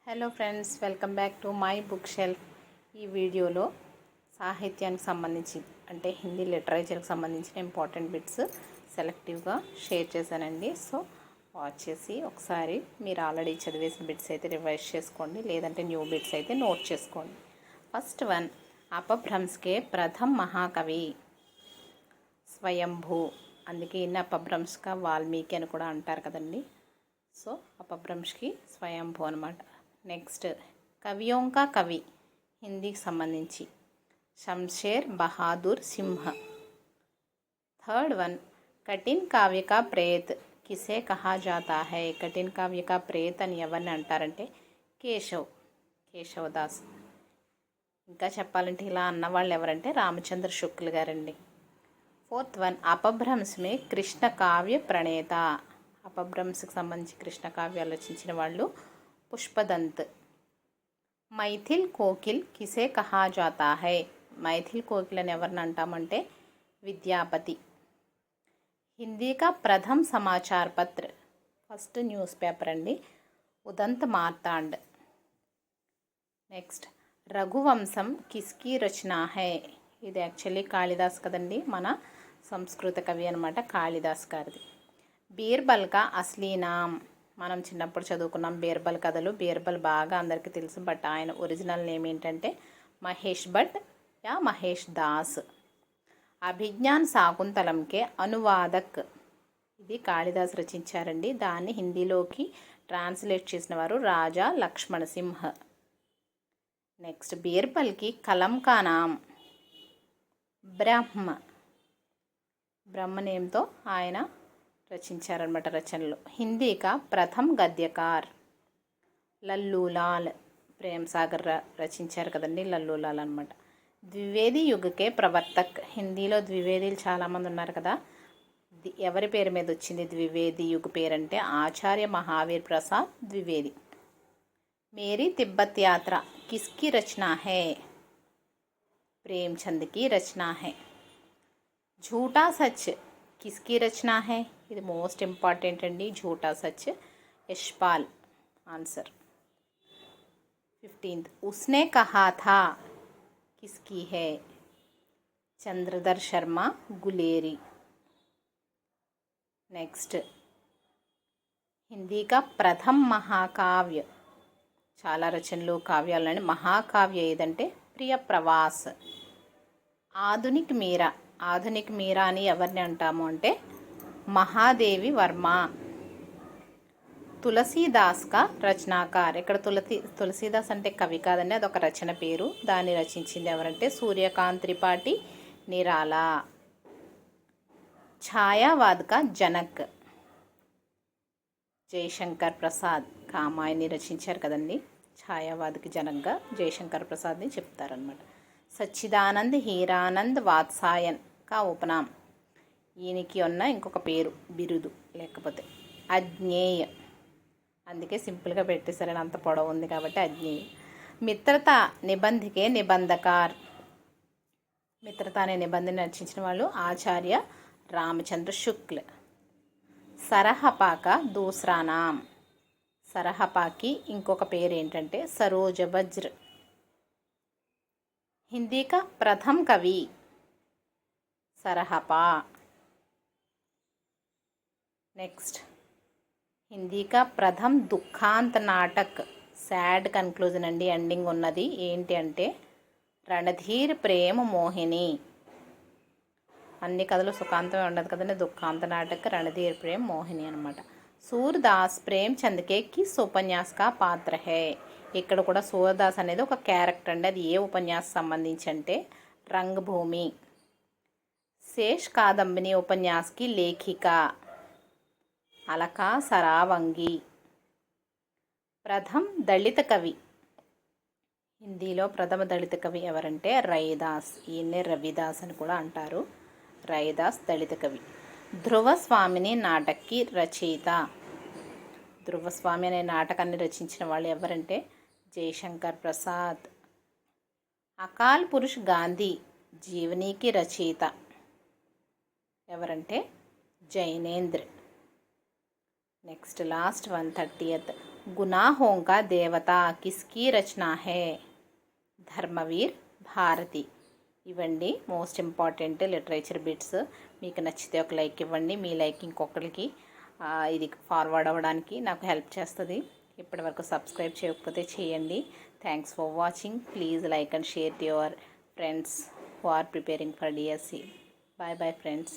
Hello friends, welcome back to my book shelf. ఈ వీడియోలో సాహిత్యానికి సంబంధించి అంటే హిందీ లిటరేచర్కి సంబంధించిన ఇంపార్టెంట్ బిట్స్ సెలెక్టివ్గా షేర్ చేశానండి. సో వాచ్ చేసి ఒకసారి మీరు ఆల్రెడీ చదివేసిన బిట్స్ అయితే రివైజ్ చేసుకోండి, లేదంటే న్యూ బిట్స్ అయితే నోట్ చేసుకోండి. ఫస్ట్ వన్, అపభ్రంశ్కే ప్రథమ్ మహాకవి స్వయంభూ. అందుకే ఇన్ని అపభ్రంశ్క వాల్మీకి అని కూడా అంటారు కదండి. సో అపభ్రంశ్కి స్వయంభూ అనమాట. నెక్స్ట్, కవియోంకా కవి హిందీకి సంబంధించి శంషేర్ బహాదూర్ సింహ. థర్డ్ వన్, కఠిన్ కావ్య కా ప్రేత్ కిసే కహా జాతా హై. కఠిన్ కావ్య కా ప్రేత్ అని ఎవరిని అంటారంటే కేశవదాస్. ఇంకా చెప్పాలంటే ఇలా అన్నవాళ్ళు ఎవరంటే రామచంద్ర శుక్ల్ గారండి. ఫోర్త్ వన్, అపభ్రంశ్ మే కృష్ణ కావ్య ప్రణేత. అపభ్రంశ్కి సంబంధించి కృష్ణ కావ్యాలు రచించిన వాళ్ళు పుష్పదంత్. మైథిల్ కోకిల్ కిసే కహా జాతా హై. మైథిల్ కోకిల్ అని ఎవరిని అంటామంటే విద్యాపతి. హిందీ కా ప్రథమ్ సమాచార్ పత్ర, ఫస్ట్ న్యూస్ పేపర్ అండి, ఉదంత్ మార్తాండ్. నెక్స్ట్, రఘువంశం కిస్కి రచనా హై. ఇది యాక్చువల్లీ కాళిదాస్ కదండి, మన సంస్కృత కవి అనమాట, కాళిదాస్ గారిది. బీర్బల్ కా అస్లీ నామ్. మనం చిన్నప్పుడు చదువుకున్నాం బీర్బల్ కథలు. బీర్బల్ బాగా అందరికీ తెలుసు, బట్ ఆయన ఒరిజినల్ నేమ్ ఏంటంటే మహేష్ భట్ యా మహేష్ దాస్. అభిజ్ఞాన్ శాకుంతలంకే అనువాదక్. ఇది కాళిదాస్ రచించారండి, దాన్ని హిందీలోకి ట్రాన్స్లేట్ చేసిన వారు రాజా లక్ష్మణ సింహ్. నెక్స్ట్, బీర్బల్కి కలం కా నామ్ బ్రహ్మ. బ్రహ్మ నేమ్తో ఆయన రచించారనమాట రచనలు. హిందీ కా ప్రథమ్ గద్యకార్ లల్లూలాల్. ప్రేమ్ సాగర్ రచించారు కదండి, లల్లూలాల్ అనమాట. ద్వివేది యుగకే ప్రవర్తక్. హిందీలో ద్వివేదీలు చాలామంది ఉన్నారు కదా, ఎవరి పేరు మీద వచ్చింది ద్వివేది యుగ పేరంటే ఆచార్య మహావీర్ ప్రసాద్ ద్వివేది. మేరీ తిబ్బత్ యాత్ర కిస్కి రచనా హై. ప్రేమ్చంద్కి రచనా హై. झूठा सच किसकी रचना है. ఇది మోస్ట్ ఇంపార్టెంట్ అండి, झूठा सच యశ్పాల్ ఆన్సర్. 15th, उसने कहा था किसकी है. చంద్రధర్ శర్మ గులేరి. నెక్స్ట్, హిందీ కా ప్రథమ్ మహాకావ్య, చాలా రచనలు కావ్యాలని మహాకావ్య ఏదంటే ప్రియప్రవాస్. ఆధునిక్ మీరా. ఆధునిక్ మీరా అని ఎవరిని అంటాము అంటే మహాదేవి వర్మ. తులసీదాస్ కా రచనాకార్. ఇక్కడ తులసీదాస్ అంటే కవి కాదండి, అదొక రచన పేరు. దాన్ని రచించింది ఎవరంటే సూర్యకాంత్ త్రిపాఠి నిరాలా. ఛాయావాద్ కా జనక్ జయశంకర్ ప్రసాద్. కామాయిని రచించారు కదండి, ఛాయావాద్కి జనక్గా జయశంకర్ ప్రసాద్ని చెప్తారనమాట. సచ్చిదానంద్ హీరానంద్ వాత్సాయన్ కా ఉపనామ్. ఈయనకి ఉన్న ఇంకొక పేరు బిరుదు లేకపోతే అజ్ఞేయ, అందుకే సింపుల్గా పెట్టేశారని, అంత పొడవు ఉంది కాబట్టి అజ్ఞేయ. మిత్రత నిబంధికే నిబంధకార్. మిత్రత అనే నిబంధన రచించిన వాళ్ళు ఆచార్య రామచంద్ర శుక్ల్. సరహపాక దూసరా నామ్. సరహపాకి ఇంకొక పేరు ఏంటంటే సరోజ వజ్ర. హిందీ కా ప్రథమ్ కవి సరహపా. నెక్స్ట్, హిందీ కా ప్రథమ్ దుఃఖాంత్ నాటక్, సాడ్ కన్క్లూజన్ అండి, ఎండింగ్ ఉన్నది ఏంటి అంటే రణధీర్ ప్రేమ మోహిని. అన్ని కథలు సుఖాంతమే ఉండదు కదండి, దుఃఖాంత నాటక్ రణధీర్ ప్రేమ్ మోహిని అనమాట. సూర్దాస్ ప్రేమ్చంద్కే కిస్ ఉపన్యాస్ కా పాత్ర హై. ఇక్కడ కూడా సూర్దాస్ అనేది ఒక క్యారెక్టర్ అండి, అది ఏ ఉపన్యాసం సంబంధించి అంటే రంగభూమి. శేష్ కాదంబిని ఉపన్యాస్కి లేఖిక అలకా సరావంగి. ప్రథమ్ దళిత కవి. హిందీలో ప్రథమ దళిత కవి ఎవరంటే రైదాస్. ఈయన్నే రవిదాస్ అని కూడా అంటారు. రైదాస్ దళిత కవి. ధ్రువస్వామిని నాటక్కి రచయిత. ధ్రువస్వామి అనే నాటకాన్ని రచించిన వాళ్ళు ఎవరంటే జయశంకర్ ప్రసాద్. అకాల్ పురుష్ గాంధీ జీవనీకి రచయిత ఎవరంటే జైనేంద్ర. నెక్స్ట్ లాస్ట్ 130th, గునాహోं का దేవత కిస్కి రచన హే, ధర్మవీర్ భారతి. ఇవ్వండి మోస్ట్ ఇంపార్టెంట్ లిటరేచర్ బిట్స్. మీకు నచ్చితే ఒక లైక్ ఇవ్వండి. మీ లైక్ ఇంకొకరికి ఇది ఫార్వర్డ్ అవ్వడానికి నాకు హెల్ప్ చేస్తుంది. ఇప్పటివరకు సబ్స్క్రైబ్ చేయకపోతే చేయండి. Thanks for watching. Please like and share to your friends who are preparing for DSC. Bye bye friends.